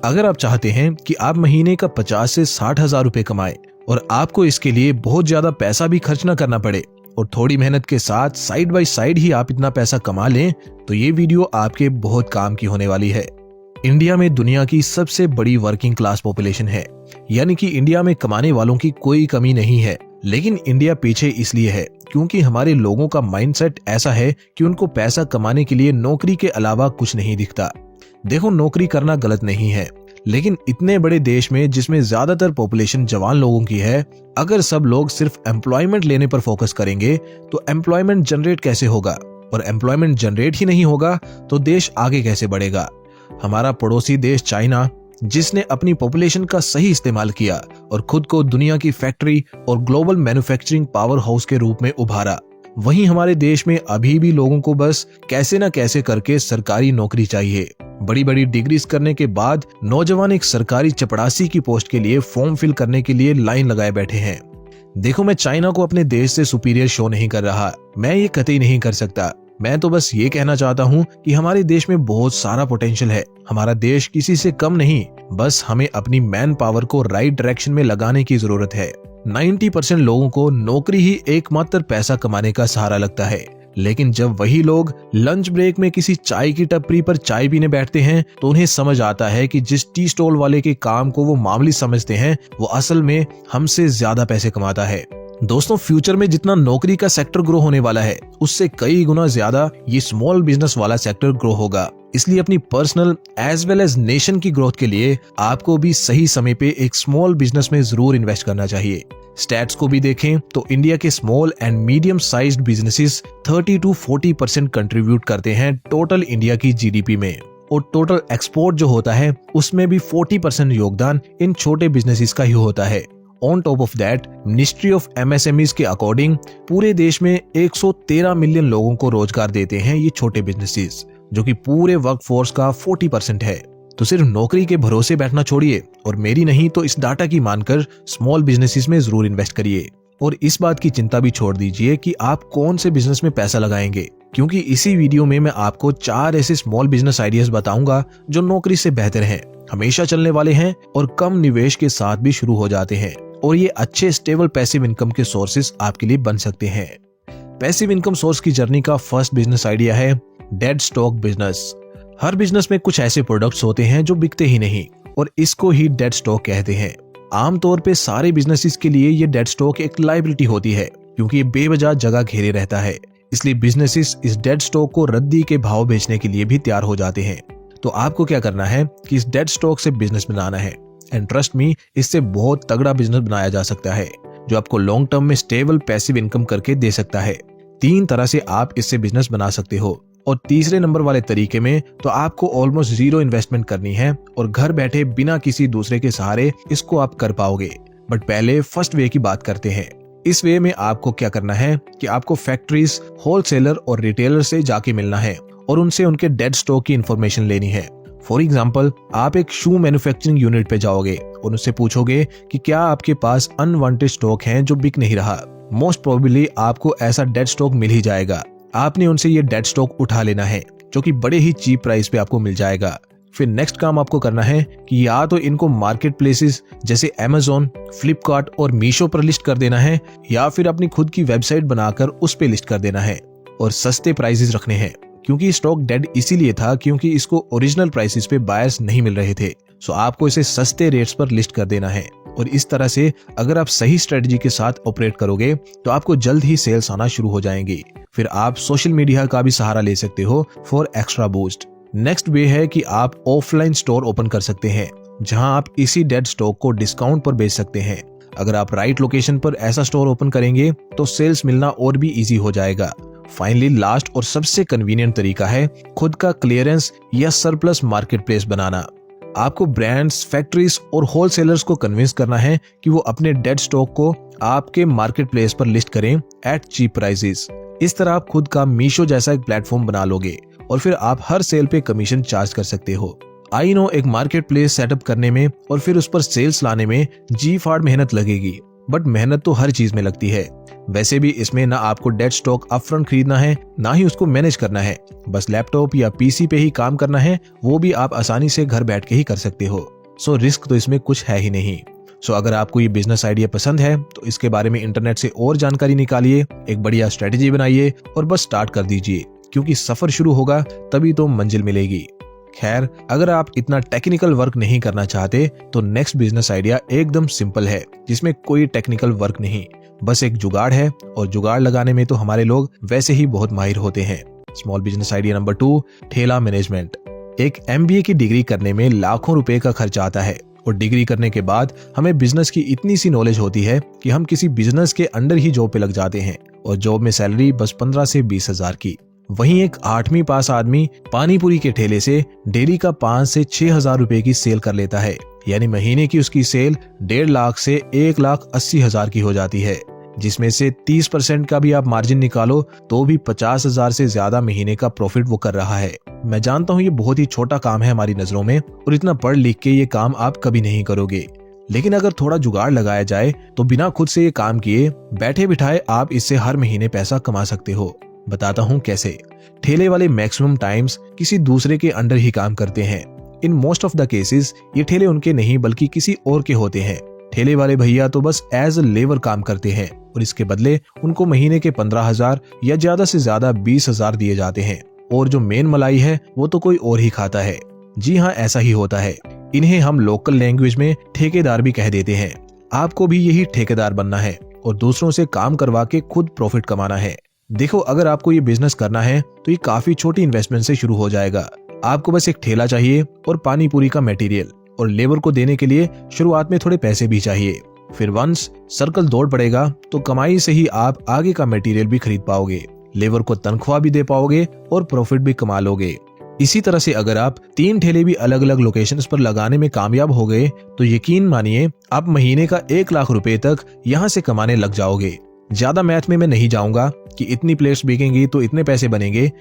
अगर आप चाहते हैं कि आप महीने का 50 से 60 हजार रुपए कमाएं और आपको इसके लिए बहुत ज्यादा पैसा भी खर्च ना करना पड़े और थोड़ी मेहनत के साथ साइड बाय साइड ही आप इतना पैसा कमा लें, तो ये वीडियो आपके बहुत काम की होने वाली है। इंडिया में दुनिया की सबसे बड़ी वर्किंग क्लास पॉपुलेशन है, यानी कि इंडिया में कमाने वालों की कोई कमी नहीं है। लेकिन इंडिया पीछे इसलिए है क्योंकि हमारे लोगों का माइंडसेट ऐसा है कि उनको पैसा कमाने के लिए नौकरी के अलावा कुछ नहीं दिखता। देखो, नौकरी करना गलत नहीं है, लेकिन इतने बड़े देश में जिसमें ज्यादातर पॉपुलेशन जवान लोगों की है, अगर सब लोग सिर्फ एम्प्लॉयमेंट लेने पर फोकस करेंगे तो एम्प्लॉयमेंट जनरेट कैसे होगा, और एम्प्लॉयमेंट जनरेट ही नहीं होगा तो देश आगे कैसे बढ़ेगा। हमारा पड़ोसी देश चाइना, जिसने अपनी पॉपुलेशन का सही इस्तेमाल किया और खुद को दुनिया की फैक्ट्री और ग्लोबल मैन्युफैक्चरिंग पावर हाउस के रूप में उभारा, वहीं हमारे देश में अभी भी लोगों को बस कैसे न कैसे करके सरकारी नौकरी चाहिए। बड़ी बड़ी डिग्रीज करने के बाद नौजवान एक सरकारी चपड़ासी की पोस्ट के लिए फॉर्म फिल करने के लिए लाइन लगाए बैठे हैं। देखो, मैं चाइना को अपने देश से सुपीरियर शो नहीं कर रहा, मैं ये कतई नहीं कर सकता। मैं तो बस ये कहना चाहता हूँ कि हमारे देश में बहुत सारा पोटेंशियल है। हमारा देश किसी से कम नहीं, बस हमें अपनी मैन पावर को राइट डायरेक्शन में लगाने की जरूरत है। 90% लोगों को नौकरी ही एकमात्र पैसा कमाने का सहारा लगता है, लेकिन जब वही लोग लंच ब्रेक में किसी चाय की टपरी पर चाय पीने बैठते हैं तो उन्हें समझ आता है कि जिस टी स्टॉल वाले के काम को वो मामूली समझते हैं, वो असल में हमसे ज्यादा पैसे कमाता है। दोस्तों, फ्यूचर में जितना नौकरी का सेक्टर ग्रो होने वाला है, उससे कई गुना ज्यादा ये स्मॉल बिजनेस वाला सेक्टर ग्रो होगा। इसलिए अपनी personal as well as nation की ग्रोथ के लिए आपको भी सही समय पे एक स्मॉल बिजनेस में जरूर इन्वेस्ट करना चाहिए। स्टैट्स को भी देखें तो इंडिया के small and medium sized businesses 30 to 40% contribute करते हैं टोटल इंडिया की जीडीपी में, और टोटल एक्सपोर्ट जो होता है उसमें भी 40% योगदान इन छोटे बिजनेसेस का ही होता है। On top of that, ministry of MSMEs के अकॉर्डिंग पूरे देश में 113 मिलियन लोगों को रोजगार देते हैं ये छोटे बिजनेसेस, जो कि पूरे वर्कफोर्स का 40% है। तो सिर्फ नौकरी के भरोसे बैठना छोड़िए और मेरी नहीं तो इस डाटा की मानकर स्मॉल बिजनेसेस में जरूर इन्वेस्ट करिए। और इस बात की चिंता भी छोड़ दीजिए कि आप कौन से बिजनेस में पैसा लगाएंगे, क्योंकि इसी वीडियो में मैं आपको 4 ऐसे स्मॉल बिजनेस आइडियाज बताऊंगा जो नौकरी से बेहतर हैं, हमेशा चलने वाले हैं और कम निवेश के साथ भी शुरू हो जाते हैं, और ये अच्छे स्टेबल पैसिव इनकम के सोर्सेस आपके लिए बन सकते हैं। पैसिव इनकम सोर्स की जर्नी का फर्स्ट बिजनेस आइडिया है डेड स्टॉक बिजनेस। हर बिजनेस में कुछ ऐसे प्रोडक्ट्स होते हैं जो बिकते ही नहीं, और इसको ही डेड स्टॉक कहते हैं। आमतौर पे सारे बिजनेसेस के लिए ये डेड स्टॉक एक लायबिलिटी होती है, क्योंकि ये बेवजह जगह घेरे रहता है। इसलिए बिजनेसेस इस डेड स्टॉक को रद्दी के भाव बेचने के लिए भी तैयार हो जाते हैं। तो आपको क्या करना है कि इस डेड स्टॉक से बिजनेस बनाना है, एंड ट्रस्ट मी, इससे बहुत तगड़ा बिजनेस बनाया जा सकता है जो आपको लॉन्ग टर्म में स्टेबल पैसिव इनकम करके दे सकता है। 3 तरह से आप इससे बिजनेस बना सकते हो, और तीसरे नंबर वाले तरीके में तो आपको ऑलमोस्ट 0 इन्वेस्टमेंट करनी है और घर बैठे बिना किसी दूसरे के सहारे इसको आप कर पाओगे। बट पहले फर्स्ट वे की बात करते हैं। इस वे में आपको क्या करना है कि आपको फैक्ट्रीज, होलसेलर और रिटेलर से जाके मिलना है और उनसे उनके डेड स्टॉक की इंफॉर्मेशन लेनी है। फॉर एग्जाम्पल, आप एक शू मैन्युफैक्चरिंग यूनिट पे जाओगे और उनसे पूछोगे कि क्या आपके पास अनवांटेड स्टॉक है जो बिक नहीं रहा। मोस्ट प्रोबेबली आपको ऐसा डेड स्टॉक मिल ही जाएगा। आपने उनसे ये डेड स्टॉक उठा लेना है, जो कि बड़े ही चीप प्राइस पे आपको मिल जाएगा। फिर नेक्स्ट काम आपको करना है कि या तो इनको मार्केट प्लेसेस जैसे Amazon, फ्लिपकार्ट और मीशो पर लिस्ट कर देना है, या फिर अपनी खुद की वेबसाइट बनाकर उस पे लिस्ट कर देना है और सस्ते प्राइसेस रखने हैं, क्योंकि स्टॉक डेड इसीलिए था क्योंकि इसको ओरिजिनल प्राइसेस पे बायर्स नहीं मिल रहे थे। सो आपको इसे सस्ते रेट्स पर लिस्ट कर देना है, और इस तरह से अगर आप सही स्ट्रेटजी के साथ ऑपरेट करोगे तो आपको जल्द ही सेल्स आना शुरू हो जाएंगी। फिर आप सोशल मीडिया का भी सहारा ले सकते हो फॉर एक्स्ट्रा बूस्ट। नेक्स्ट वे है कि आप ऑफलाइन स्टोर ओपन कर सकते हैं, जहां आप इसी डेड स्टॉक को डिस्काउंट पर बेच सकते हैं। अगर आप राइट लोकेशन पर ऐसा स्टोर ओपन करेंगे तो सेल्स मिलना और भी इजी हो जाएगा। फाइनली लास्ट और सबसे कन्वीनियंट तरीका है खुद का क्लियरेंस या सरप्लस मार्केट प्लेस बनाना। आपको ब्रांड्स, फैक्ट्रीज और होलसेलर्स को कन्विंस करना है कि वो अपने डेड स्टॉक को आपके मार्केट प्लेस पर लिस्ट करें एट चीप प्राइसेस। इस तरह आप खुद का मीशो जैसा एक प्लेटफॉर्म बना लोगे और फिर आप हर सेल पे कमीशन चार्ज कर सकते हो। आई नो एक मार्केट प्लेस सेटअप करने में और फिर उस पर सेल्स लाने में जी फाड़ मेहनत लगेगी, बट मेहनत तो हर चीज में लगती है। वैसे भी इसमें ना आपको डेड स्टॉक अपफ्रंट खरीदना है, ना ही उसको मैनेज करना है। बस लैपटॉप या पीसी पे ही काम करना है, वो भी आप आसानी से घर बैठ के ही कर सकते हो। सो रिस्क तो इसमें कुछ है ही नहीं। सो अगर आपको ये बिजनेस आइडिया पसंद है तो इसके बारे में इंटरनेट से और जानकारी निकालिए, एक बढ़िया स्ट्रेटेजी बनाइए और बस स्टार्ट कर दीजिए, क्योंकि सफर शुरू होगा तभी तो मंजिल मिलेगी। खैर, अगर आप इतना टेक्निकल वर्क नहीं करना चाहते तो नेक्स्ट बिजनेस आइडिया एकदम सिंपल है, जिसमें कोई टेक्निकल वर्क नहीं, बस एक जुगाड़ है, और जुगाड़ लगाने में तो हमारे लोग वैसे ही बहुत माहिर होते हैं। स्मॉल बिजनेस आइडिया नंबर 2, ठेला मैनेजमेंट। एक MBA की डिग्री करने में लाखों रुपए का खर्च आता है, और डिग्री करने के बाद हमें बिजनेस की इतनी सी नॉलेज होती है कि हम किसी बिजनेस के अंडर ही जॉब पे लग जाते हैं, और जॉब में सैलरी बस 15 से 20 हजार की। वहीं एक 8वीं पास आदमी पानी पूरी के ठेले से डेली का 5 से 6 हजार रुपए की सेल कर लेता है, यानी महीने की उसकी सेल 1.5 लाख से 1,80,000 की हो जाती है, जिसमें से 30% का भी आप मार्जिन निकालो तो भी 50 हजार से ज्यादा महीने का प्रॉफिट वो कर रहा है। मैं जानता हूँ ये बहुत ही छोटा काम है हमारी नजरों में, और इतना पढ़ लिख के ये काम आप कभी नहीं करोगे, लेकिन अगर थोड़ा जुगाड़ लगाया जाए तो बिना खुद से ये काम किए बैठे बिठाए आप इससे हर महीने पैसा कमा सकते हो। बताता हूँ कैसे। ठेले वाले मैक्सिमम टाइम्स किसी दूसरे के अंडर ही काम करते हैं। In most of the cases ये ठेले उनके नहीं बल्कि किसी और के होते हैं। ठेले वाले भैया तो बस एज अ लेबर काम करते हैं, और इसके बदले उनको महीने के 15,000 या ज्यादा से ज्यादा 20,000 दिए जाते हैं, और जो मेन मलाई है वो तो कोई और ही खाता है। जी हाँ, ऐसा ही होता है। इन्हें हम लोकल लैंग्वेज में ठेकेदार भी कह देते हैं। आपको भी यही ठेकेदार बनना है और दूसरों से काम करवा के खुद प्रॉफिट कमाना है। देखो, अगर आपको ये बिजनेस करना है तो ये काफी छोटी इन्वेस्टमेंट से शुरू हो जाएगा। आपको बस एक ठेला चाहिए और पानी पूरी का मटेरियल, और लेबर को देने के लिए शुरुआत में थोड़े पैसे भी चाहिए। फिर वंस सर्कल दौड़ पड़ेगा तो कमाई से ही आप आगे का मटेरियल भी खरीद पाओगे, लेबर को तनख्वाह भी दे पाओगे और प्रॉफिट भी कमा लोगे। इसी तरह से अगर आप 3 ठेले भी अलग अलग लोकेशंस पर लगाने में कामयाब हो गए तो यकीन मानिए आप महीने का 1 लाख रुपए तक यहाँ से कमाने लग जाओगे। ज्यादा मैथ में मैं नहीं जाऊंगा कि इतनी प्लेट्स बिकेंगी तो इतने पैसे बनेंगे,